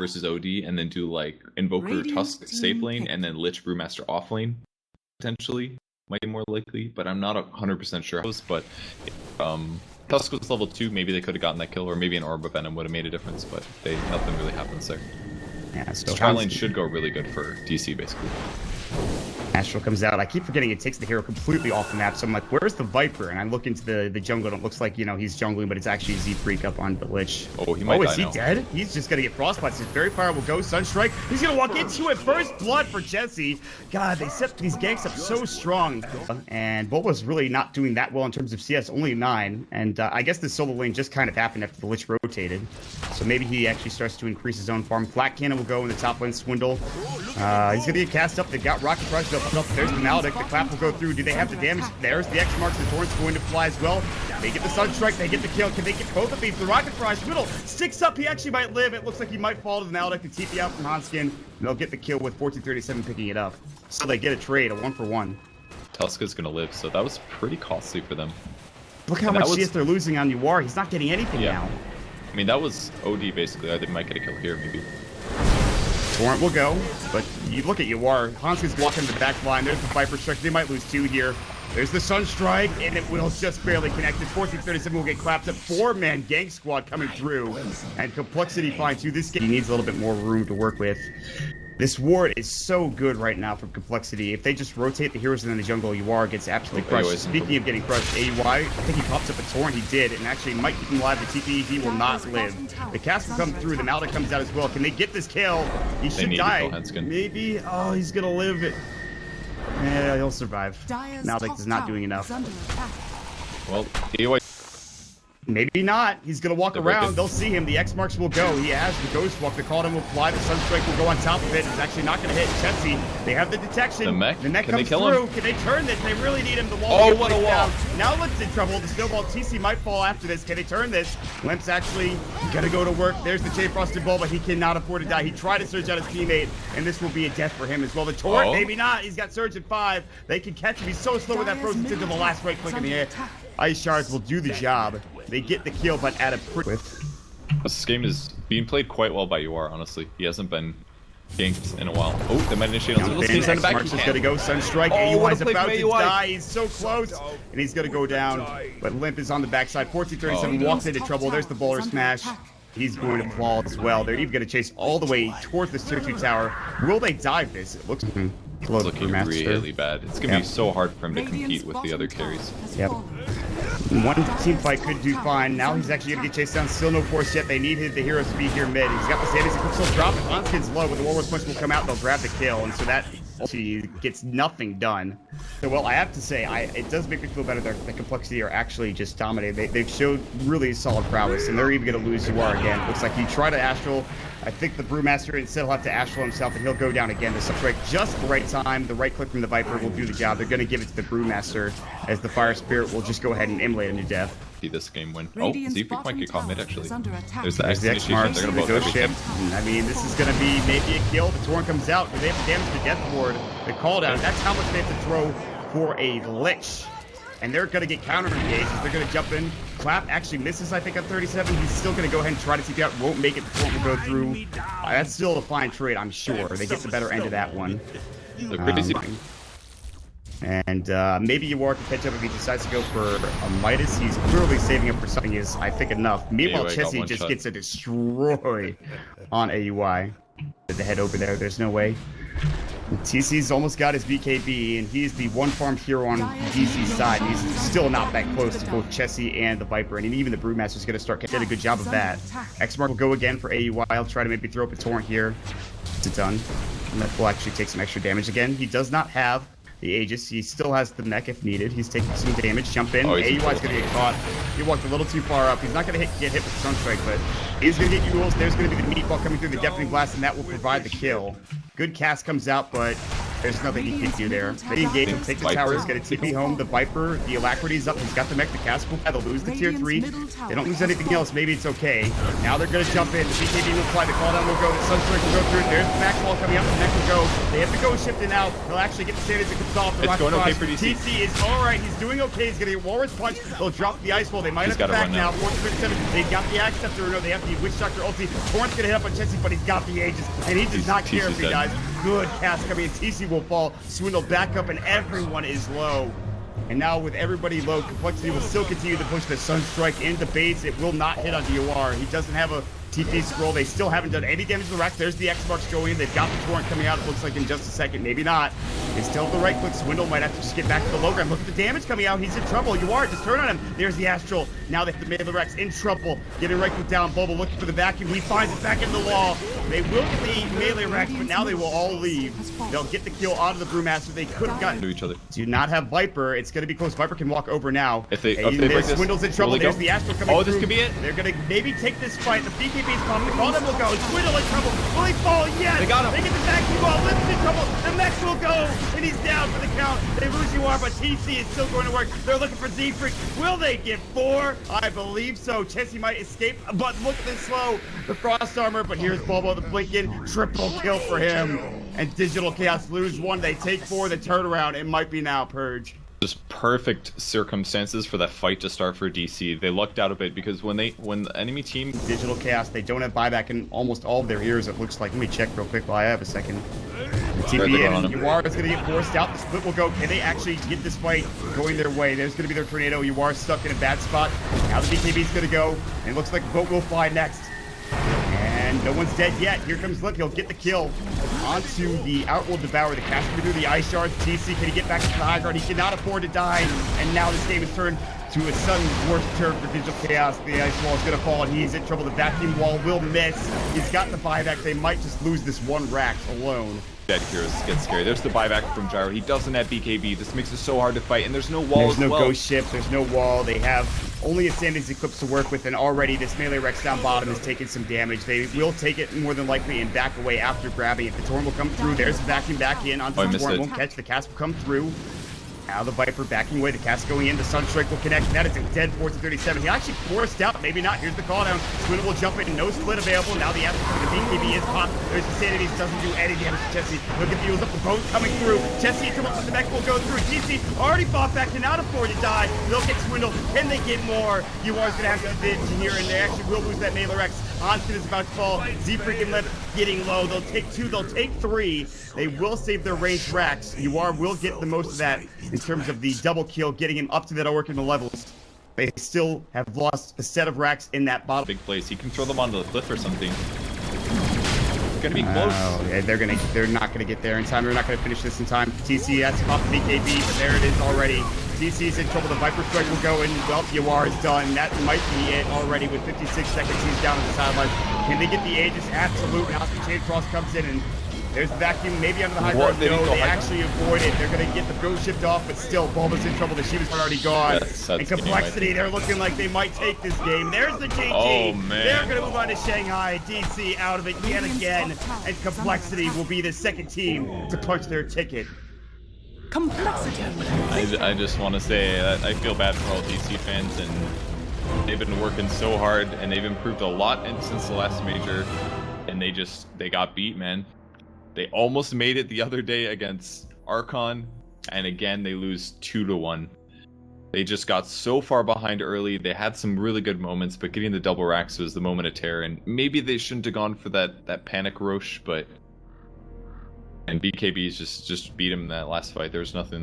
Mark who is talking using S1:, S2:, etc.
S1: versus OD and then do like Invoker Tusk safe lane and then Lich Brewmaster off lane, potentially. Might be more likely, but I'm not 100% sure. But Tusk was level 2, maybe they could have gotten that kill, or maybe an Orb of Venom would have made a difference, but nothing really happens there.
S2: Yeah, so
S1: Tri-lane should go really good for DC, basically.
S2: Astral comes out. I keep forgetting it takes the hero completely off the map, so I'm like, where's the Viper? And I look into the jungle, and it looks like, you know, he's jungling, but it's actually Z-Freak up on the Lich.
S1: Oh, he might die
S2: is he
S1: now.
S2: dead? He's just gonna get Frostbite. His very powerful go Sunstrike. He's gonna walk into it. First blood for Jesse. God, they set these ganks up so strong. And Bulba's really not doing that well in terms of CS, only 9. And I guess this solo lane just kind of happened after the Lich rotated. So maybe he actually starts to increase his own farm. Flat Cannon will go in the top lane, Swindle. He's gonna get cast up. They've got Rocket Rush. They'll put up. There's the Maledict. The clap will go through. Do they have the damage? There's the X marks. The Torrent's going to fly as well. They get the Sunstrike. They get the kill. Can they get both of these? The Rocket Fry. Swindle sticks up. He actually might live. It looks like he might fall to the Maledict. The TP out from Hanskin. And they'll get the kill with 1437 picking it up. So they get a trade, a 1-for-1.
S1: Tuska's gonna live, so that was pretty costly for them.
S2: Look how much CS they're losing on UR. He's not getting anything now.
S1: I mean, that was OD basically. They might get a kill here, maybe.
S2: Torrent will go, but you look at UR. Hanskin's blocking the back line. There's the Viper Strike. They might lose 2 here. There's the Sunstrike, and it will just barely connect. 1437 will get clapped up. 4-man gank squad coming through, and compLexity finds you. This game needs a little bit more room to work with. This ward is so good right now from compLexity. If they just rotate the heroes in the jungle, UR gets absolutely crushed. Speaking of getting crushed, AY, I think he pops up a Torrent. He did, and actually might keep him alive. The TP, he will not live. The cast will come through. The Maledict comes out as well. Can they get this kill? He should die. Maybe. Oh, he's gonna live it. Yeah, he'll survive. Maledict is not doing enough.
S1: Well, AY.
S2: Maybe not. He's going to walk around. They'll see him. The X marks will go. He has the Ghost Walk. The Cauldron will fly. The Sunstrike will go on top of it. It's actually not going to hit Chessie. They have the detection.
S1: The mech
S2: comes through. Can they turn this? They really need him. The wall.
S1: Oh, what a wall.
S2: Now Limp's in trouble. The Snowball TC might fall after this. Can they turn this? Limp's actually going to go to work. There's the Chain Frosted Ball, but he cannot afford to die. He tried to surge out his teammate, and this will be a death for him as well. The Torrent, maybe not. He's got Surge at 5. They can catch him. He's so slow with that Frozen Tinge the last right click in the air. Ice Shards will do the job. They get the kill, but at a
S1: This game is being played quite well by UR, honestly. He hasn't been ganked in a while. Oh, they might initiate on
S2: X Marks is gonna go Sunstrike. AUI's about to die. He's so close, and he's gonna go down. But Limp is on the backside. 1437 walks into trouble. There's the Bowler Smash. He's going to fall as well. They're even gonna chase all the way towards this tier 2 tower. Will they dive this? It looks
S1: looking really bad. It's gonna be so hard for him to compete with the other carries.
S2: Yep. One team fight could do fine. Now he's actually going to get chased down. Still no force yet. They need the hero to be here mid. He's got the Sandys. He can still drop it. Hanskin's low, but the Warlord's Punch will come out. They'll grab the kill. And so that he gets nothing done. So, well, I have to say, it does make me feel better that the compLexity are actually just dominating. They've showed really solid prowess, and they're even going to lose UR again. Looks like he tried to Astral. I think the Brewmaster instead will have to Astral himself, and he'll go down again. The Sunstrike just the right time. The right click from the Viper will do the job. They're going to give it to the Brewmaster, as the Fire Spirit will just go ahead and immolate him to death.
S1: See this game win. Oh, Z-Freak might get caught mid, actually.
S2: There's the X marks, the Ghost Ship. I mean, this is going to be maybe a kill. The Torrent comes out. Do they have to damage the Death Ward? The call down. That's how much they have to throw for a Lich. And they're going to get counter-engaged. They're going to jump in. Clap actually misses, I think, on 37. He's still going to go ahead and try to TP out. Won't make it. The Torrent will go through. That's still a fine trade, I'm sure. They get the better end of that one. And maybe UR can catch up if he decides to go for a Midas. He's clearly saving up for something is, I think, enough. Meanwhile, Chessie just gets a destroy on AUI. The head over there. There's no way. TC's almost got his BKB, and he's the one farmed hero on DC's side. He's still not that close to both Chessie and the Viper, and even the Brewmaster's going to start did a good job of that. X-Mark will go again for AUI. I'll try to maybe throw up a Torrent here. It's done. And that will actually take some extra damage again. He does not have the Aegis. He still has the mech if needed. He's taking some damage. Jump in. AUI's going to get caught. He walked a little too far up. He's not going to get hit with Sunstrike, but he's going to get Euls. There's going to be the meatball coming through the Deafening Blast, and that will provide the kill. Good cast comes out, but There's nothing he can do there. They engage him, take the tower, he's gonna TP home. The Viper, the Alacrity's up, he's got the mech, the cast will they'll lose the tier 3. They don't lose anything else, maybe it's okay. Now they're gonna jump in, the BKB will fly, the call down will go, the Sunstrike will go through, there's the back wall coming up, the mech will go. They have to go shift it out. They'll actually get the sand as it comes off. The
S1: it's going okay for DC.
S2: TC is alright, he's doing okay, he's gonna get Walrus Punch. They'll drop the ice wall, they might have to back now. 457, they've got the Axe Scepter, no, they have the Witch Doctor ulti. Torrent's gonna hit up on Chessie, but he's got the Aegis, and he does not care if he dies. Good cast coming in, TC will fall, Swindle back up, and everyone is low. And now with everybody low, compLexity will still continue to push the Sunstrike into base. It will not hit on DOR. He doesn't have a TP scroll. They still haven't done any damage to the rack. There's the X-Marks going in. They've got the Torrent coming out. It looks like in just a second. Maybe not. They still have the right click. Swindle might have to just get back to the low ground. Look at the damage coming out. He's in trouble. You are. Just turn on him. There's the Astral. Now they have the Melee Rex in trouble. Getting right click down. Bubble looking for the vacuum. He finds it back in the wall. They will get the Melee Rex, but now they will all leave. They'll get the kill out of the Brewmaster. They could have gotten
S1: to each other.
S2: Do not have Viper. It's going to be close. Viper can walk over now.
S1: If they break this,
S2: Swindle's in trouble. There's the Astral coming
S1: through. This could be it.
S2: They're going to maybe take this fight. The BKB's popping. The call will go. Swindle in trouble. Will he fall? Yes.
S1: They got him.
S2: They get the vacuum ball. Lift's in trouble. The mech will go. And he's down for the count. They lose UR, but TC is still going to work. They're looking for Z-Freak. Will they get 4? I believe so. Chessie might escape, but look at this slow. The Frost Armor, but here's Bobo the Blinking. Triple kill for him. And Digital Chaos lose 1. They take 4. The turnaround. It might be now, Purge.
S1: Just perfect circumstances for that fight to start for DC. They lucked out a bit because when the enemy team
S2: Digital Chaos, they don't have buyback in almost all of their ears. It looks like. Let me check real quick while I have a second. TP in. UR is going to get forced out. The split will go. Can they actually get this fight going their way? There's going to be their tornado. UR stuck in a bad spot. Now the BKB is going to go. And it looks like Boat will fly next. And no one's dead yet. Here comes Lip. He'll get the kill. Onto the Outworld Devourer. The cast through the Ice Shards. TC, can he get back to the high ground? He cannot afford to die. And now this game is turned to a sudden worst turn for Digital Chaos. The Ice Wall is going to fall, and he's in trouble. The Vacuum Wall will miss. He's got the buyback. They might just lose this one rack alone.
S1: Dead heroes get scary. There's the buyback from Gyro. He doesn't have BKB. This makes it so hard to fight, and there's no wall.
S2: There's no ghost ship. There's no wall. They have only a Sammy's Eclipse to work with, and already this Melee Rex down bottom is taking some damage. They will take it more than likely and back away after grabbing it. The Torrent will come through. There's the vacuum back in onto the Torrent. Won't catch. The cast will come through. Now the Viper backing away, the cast going in, the Sunstrike will connect. That is a dead 437. He actually forced out, maybe not. Here's the call down. Swindle will jump in, no split available. Now the BKB is popped. There's the Sanity, doesn't do any damage to Chessie. Look at the heals up, the boat coming through. Chessie come up with the mech will go through. TC already fought back, cannot afford to die. They'll get Swindle. Can they get more? UR's gonna have to ditch here, and they actually will lose that Melee Rex. Onskin is about to fall. Z-Freak and Lip getting low. They'll take 2, they'll take 3. They will save their ranged racks. UR will get the most of that in terms of the double kill, getting him up to that original levels. They still have lost a set of racks in that bottom.
S1: Big place. He can throw them onto the cliff or something. It's gonna be close.
S2: Oh, yeah, they're not gonna get there in time. They're not gonna finish this in time. TC has to pop the BKB, but there it is already. TC's in trouble. The Viper Strike will go, and well, UR is done. That might be it already with 56 seconds. He's down on the sideline. Can they get the Aegis? Absolute. Now the Chain Cross comes in, and there's the vacuum, maybe under the high ground. No, they actually avoid it. They're going to get the ghost shift off, but still, Bulba's in trouble. The Shiva's already gone.
S1: That's
S2: and compLexity, they're looking like they might take this game. There's the GG.
S1: Oh, man.
S2: They're going to move on to Shanghai. DC out of it yet again. And compLexity will be the second team to punch their ticket.
S3: compLexity.
S1: I just want to say that I feel bad for all DC fans, and they've been working so hard, and they've improved a lot since the last major, and they got beat, man. They almost made it the other day against Archon, and again they lose 2-1. They just got so far behind early. They had some really good moments, but getting the double racks was the moment of terror, and maybe they shouldn't have gone for that panic Roche, but and BKB's just beat him in that last fight. There was nothing